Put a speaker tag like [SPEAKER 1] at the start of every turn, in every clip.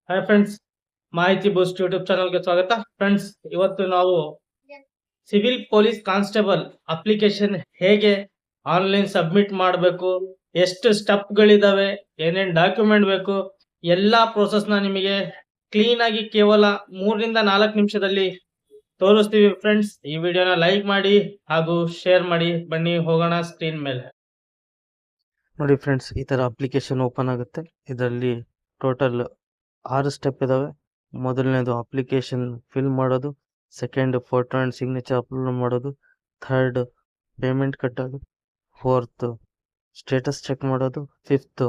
[SPEAKER 1] Hi friends, ಮಾಹಿತಿ ಬೂಸ್ಟ್ YouTube ಚಾನಲ್ಗೆ ಸ್ವಾಗತ. ಫ್ರೆಂಡ್ಸ್, ಇವತ್ತು ನಾವು ಸಿವಿಲ್ ಪೊಲೀಸ್ ಕಾನ್ಸ್ಟೇಬಲ್ ಅಪ್ಲಿಕೇಶನ್ ಹೇಗೆ ಆನ್ಲೈನ್ ಸಬ್ಮಿಟ್ ಮಾಡಬೇಕು, ಎಷ್ಟು ಸ್ಟೆಪ್ಗಳಿದಾವೆ, ಏನೇನು ಡಾಕ್ಯುಮೆಂಟ್ ಬೇಕು, ಎಲ್ಲ ಪ್ರೋಸೆಸ್ನ ನಿಮಗೆ ಕ್ಲೀನ್ ಆಗಿ ಕೇವಲ 3ರಿಂದ 4 ನಿಮಿಷದಲ್ಲಿ ತೋರಿಸ್ತೀವಿ. ಫ್ರೆಂಡ್ಸ್, ಈ ವಿಡಿಯೋನ ಲೈಕ್ ಮಾಡಿ ಹಾಗೂ ಶೇರ್ ಮಾಡಿ. ಬನ್ನಿ ಹೋಗೋಣ ಸ್ಕ್ರೀನ್ ಮೇಲೆ.
[SPEAKER 2] ನೋಡಿ ಫ್ರೆಂಡ್ಸ್, ಈ ಥರ ಅಪ್ಲಿಕೇಶನ್ ಓಪನ್ ಆಗುತ್ತೆ. ಇದರಲ್ಲಿ ಟೋಟಲ್ 6 ಸ್ಟೆಪ್ ಇದಾವೆ. ಮೊದಲನೇದು ಅಪ್ಲಿಕೇಶನ್ ಫಿಲ್ ಮಾಡೋದು, second photo and signature upload ಮಾಡೋದು, ಥರ್ಡ್ ಪೇಮೆಂಟ್ ಕಟ್ಟೋದು, ಫೋರ್ತ್ ಸ್ಟೇಟಸ್ ಚೆಕ್ ಮಾಡೋದು, ಫಿಫ್ತ್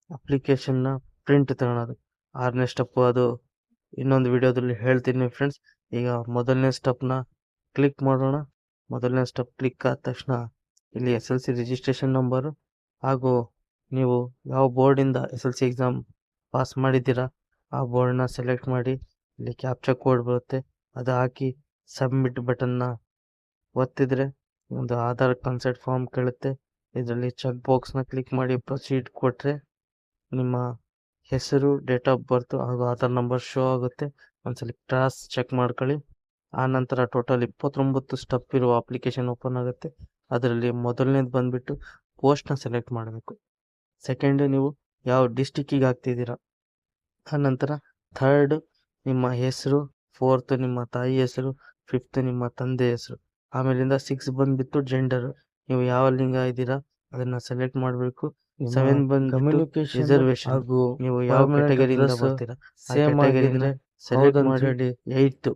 [SPEAKER 2] ಅಪ್ಲಿಕೇಶನ್ನ ಪ್ರಿಂಟ್ ತಗೊಳೋದು. 6ನೇ ಸ್ಟೆಪ್ಪು ಅದು ಇನ್ನೊಂದು ವಿಡಿಯೋದಲ್ಲಿ ಹೇಳ್ತೀನಿ ಫ್ರೆಂಡ್ಸ್. ಈಗ ಮೊದಲನೇ ಸ್ಟೆಪ್ನ ಕ್ಲಿಕ್ ಮಾಡೋಣ. ಮೊದಲನೇ ಸ್ಟೆಪ್ ಕ್ಲಿಕ್ ಆದ ತಕ್ಷಣ ಇಲ್ಲಿ SLC ರಿಜಿಸ್ಟ್ರೇಷನ್ ನಂಬರು ಹಾಗೂ ನೀವು ಯಾವ ಬೋರ್ಡಿಂದ SLC ಎಕ್ಸಾಮ್ ಪಾಸ್ ಮಾಡಿದ್ದೀರಾ ಆ ಬೋರ್ಡ್ನ ಸೆಲೆಕ್ಟ್ ಮಾಡಿ. ಇಲ್ಲಿ ಕ್ಯಾಪ್ಚಾ ಕೋಡ್ ಬರುತ್ತೆ, ಅದು ಹಾಕಿ ಸಬ್ಮಿಟ್ ಬಟನ್ನ ಒತ್ತಿದ್ರೆ ಒಂದು ಆಧಾರ್ ಕನ್ಸರ್ಟ್ ಫಾರ್ಮ್ ಕೇಳುತ್ತೆ. ಇದರಲ್ಲಿ ಚೆಕ್ ಬಾಕ್ಸ್ನ ಕ್ಲಿಕ್ ಮಾಡಿ ಪ್ರೊಸೀಡ್ ಕೊಟ್ಟರೆ ನಿಮ್ಮ ಹೆಸರು, ಡೇಟ್ ಆಫ್ ಬರ್ತ್ ಹಾಗೂ ಆಧಾರ್ ನಂಬರ್ ಶೋ ಆಗುತ್ತೆ. ಒಂದ್ಸಲಿ ಕ್ರಾಸ್ ಚೆಕ್ ಮಾಡ್ಕೊಳ್ಳಿ. ಆ ನಂತರ ಟೋಟಲ್ 29 ಸ್ಟೆಪ್ ಇರುವ ಅಪ್ಲಿಕೇಶನ್ ಓಪನ್ ಆಗುತ್ತೆ. ಅದರಲ್ಲಿ ಮೊದಲನೇದು ಬಂದ್ಬಿಟ್ಟು ಪೋಸ್ಟ್ನ ಸೆಲೆಕ್ಟ್ ಮಾಡಬೇಕು. ಸೆಕೆಂಡ್, ನೀವು ಯಾವ ಡಿಸ್ಟಿಕ್ಕಿಗೆ ಹಾಕ್ತಿದ್ದೀರಾ. ಆನಂತರ ಥರ್ಡ್ ನಿಮ್ಮ ಹೆಸರು, ಫೋರ್ತ್ ನಿಮ್ಮ ತಾಯಿ ಹೆಸರು, ಫಿಫ್ತ್ ನಿಮ್ಮ ತಂದೆ ಹೆಸರು. ಆಮೇಲಿಂದ 6 ಬಂದ್ಬಿಟ್ಟು ಜೆಂಡರ್, ನೀವು ಯಾವ ಲಿಂಗ ಇದ್ದೀರಾ ಅದನ್ನ ಸೆಲೆಕ್ಟ್ ಮಾಡಬೇಕು. 7 ಬಂದು ಕಮ್ಯುನಿಕೇಶನ್ ರಿಸರ್ವೇಶನ್ ಹಾಗೂ ನೀವು ಯಾವ ಕ್ಯಾಟಗರಿಯಿಂದ ಬರ್ತೀರಾ ಸೇಮ್ ಆಗಿದ್ರೆ ಸೆಲೆಕ್ಟ್ ಮಾಡಿ. 8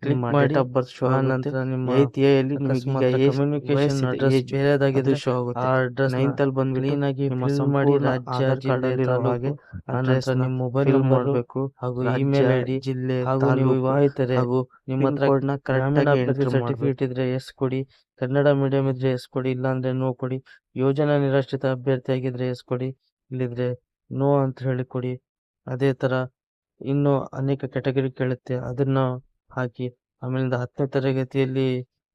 [SPEAKER 2] ಕ್ಲಿಕ್ ಮಾಡಿ, ಡೇಟ್ ಆಫ್ ಬರ್ತ್ ಶೋ ಆಗುತ್ತೆ. ನಿಮ್ಮ 8th ಅಲ್ಲಿ ನಿಮಗೆ ಕಮ್ಯುನಿಕೇಶನ್ ಅಡ್ರೆಸ್ ಬೇರೆದಾಗಿದ್ರೆ ಶೋ ಆಗುತ್ತೆ. ಆ ಅಡ್ರೆಸ್ 9th ಅಲ್ಲಿ ಬಂದು ಕ್ಲೀನ್ ಆಗಿ ಫಿಲ್ ಮಾಡಿ ರಾಜ್ಯ, ಜಿಲ್ಲೆ, ತಾಲೂಕು, ಆನಂತರ ನಿಮ್ಮ ಮೊಬೈಲ್ ಮಾಡಬೇಕು ಹಾಗೂ ಇಮೇಲ್ ಐಡಿ, ಜಿಲ್ಲೆ ಹಾಗೂ ನೀವು ವಿವಾಹಿತರೆ ಹಾಗೂ ನಿಮ್ಮ ಹತ್ರ ಕರೆಕ್ಟ್ ಆಗಿ ಸರ್ಟಿಫಿಕೇಟ್ ಇದ್ರೆ ಎಸ್ ಕೊಡಿ. ಕನ್ನಡ ಮೀಡಿಯಂ ಇದ್ರೆ ಎಸ್ ಕೊಡಿ, ಇಲ್ಲಾಂದ್ರೆ ನೋ ಕೊಡಿ. ಯೋಜನಾ ನಿರಾಶ್ರಿತ ಅಭ್ಯರ್ಥಿ ಆಗಿದ್ರೆ ಎಸ್ ಕೊಡಿ, ಇಲ್ಲಿದ್ರೆ ನೋ ಅಂತ ಹೇಳಿ ಕೊಡಿ. ಅದೇ ತರ ಇನ್ನು ಅನೇಕ ಕ್ಯಾಟಗರಿ ಕೇಳುತ್ತೆ, ಅದನ್ನ ಹಾಕಿ. ಆಮೇಲಿಂದ 10ನೇ ತರಗತಿಯಲ್ಲಿ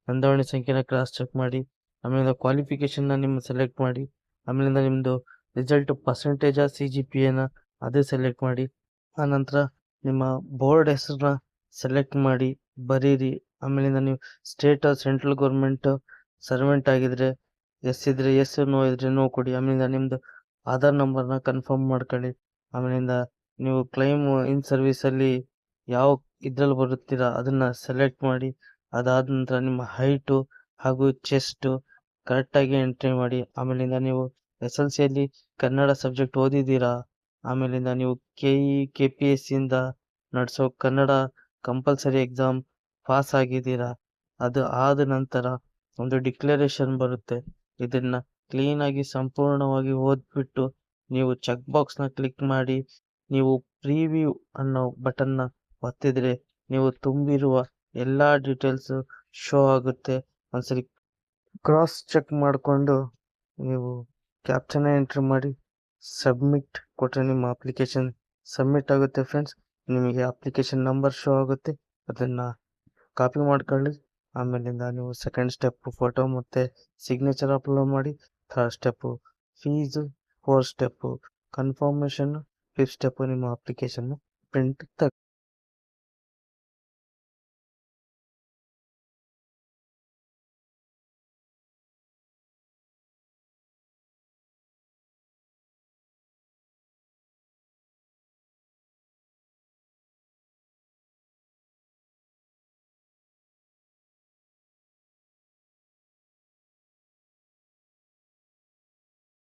[SPEAKER 2] ನೋಂದಣಿ ಸಂಖ್ಯೆನ ಕ್ರಾಸ್ ಚೆಕ್ ಮಾಡಿ. ಆಮೇಲಿಂದ ಕ್ವಾಲಿಫಿಕೇಶನ್ನ ನಿಮ್ಮ ಸೆಲೆಕ್ಟ್ ಮಾಡಿ. ಆಮೇಲಿಂದ ನಿಮ್ಮದು ರಿಸಲ್ಟ್ ಪರ್ಸೆಂಟೇಜ CGPAನ ಅದೇ ಸೆಲೆಕ್ಟ್ ಮಾಡಿ. ಆನಂತರ ನಿಮ್ಮ ಬೋರ್ಡ್ ಹೆಸರನ್ನ ಸೆಲೆಕ್ಟ್ ಮಾಡಿ ಬರೀರಿ. ಆಮೇಲಿಂದ ನೀವು ಸ್ಟೇಟ್ ಸೆಂಟ್ರಲ್ ಗೌರ್ಮೆಂಟ್ ಸರ್ವೆಂಟ್ ಆಗಿದ್ರೆ ಎಸ್ ಇದ್ರೆ ಎಸ್, ನೋ ಇದ್ರೆ ನೋ ಕೊಡಿ. ಆಮೇಲಿಂದ ನಿಮ್ಮದು ಆಧಾರ್ ನಂಬರ್ನ ಕನ್ಫರ್ಮ್ ಮಾಡ್ಕೊಳ್ಳಿ. ಆಮೇಲಿಂದ ನೀವು ಕ್ಲೈಮ್ ಇನ್ ಸರ್ವಿಸಲ್ಲಿ ಯಾವ ಇದ್ರಲ್ಲಿ ಬರುತ್ತೀರಾ ಅದನ್ನ ಸೆಲೆಕ್ಟ್ ಮಾಡಿ. ಅದಾದ ನಂತರ ನಿಮ್ಮ ಹೈಟು ಹಾಗೂ ಚೆಸ್ಟು ಕರೆಕ್ಟಾಗಿ ಎಂಟ್ರಿ ಮಾಡಿ. ಆಮೇಲಿಂದ ನೀವು SLCಯಲ್ಲಿ ಕನ್ನಡ ಸಬ್ಜೆಕ್ಟ್ ಓದಿದ್ದೀರಾ. ಆಮೇಲಿಂದ ನೀವು KE KPSCಯಿಂದ ನಡೆಸೋ ಕನ್ನಡ ಕಂಪಲ್ಸರಿ ಎಕ್ಸಾಮ್ ಪಾಸ್ ಆಗಿದ್ದೀರಾ. ಅದು ಆದ ನಂತರ ಒಂದು ಡಿಕ್ಲರೇಷನ್ ಬರುತ್ತೆ. ಇದನ್ನ ಕ್ಲೀನಾಗಿ ಸಂಪೂರ್ಣವಾಗಿ ಓದ್ಬಿಟ್ಟು ನೀವು ಚೆಕ್ ಬಾಕ್ಸ್ನ ಕ್ಲಿಕ್ ಮಾಡಿ ನೀವು ಪ್ರಿವ್ಯೂ ಅನ್ನೋ ಬಟನ್ನ ಒತ್ತಿದ್ರೆ ನೀವು ತುಂಬಿರುವ ಎಲ್ಲ ಡೀಟೇಲ್ಸ್ ಶೋ ಆಗುತ್ತೆ. ಒಂದ್ಸರಿ ಕ್ರಾಸ್ ಚೆಕ್ ಮಾಡಿಕೊಂಡು ನೀವು ಕ್ಯಾಪ್ಚನ ಎಂಟ್ರಿ ಮಾಡಿ ಸಬ್ಮಿಟ್ ಕೊಟ್ಟರೆ ನಿಮ್ಮ ಅಪ್ಲಿಕೇಶನ್ ಸಬ್ಮಿಟ್ ಆಗುತ್ತೆ. ಫ್ರೆಂಡ್ಸ್, ನಿಮಗೆ ಅಪ್ಲಿಕೇಶನ್ ನಂಬರ್ ಶೋ ಆಗುತ್ತೆ, ಅದನ್ನು ಕಾಪಿ ಮಾಡ್ಕೊಳ್ಳಿ. ಆಮೇಲಿಂದ ನೀವು ಸೆಕೆಂಡ್ ಸ್ಟೆಪ್ ಫೋಟೋ ಮತ್ತು ಸಿಗ್ನೇಚರ್ ಅಪ್ಲೋಡ್ ಮಾಡಿ. Third step fees, fourth step confirmation, fifth step ನಿಮ್ಮ ಅಪ್ಲಿಕೇಶನ್ ಪ್ರಿಂಟ್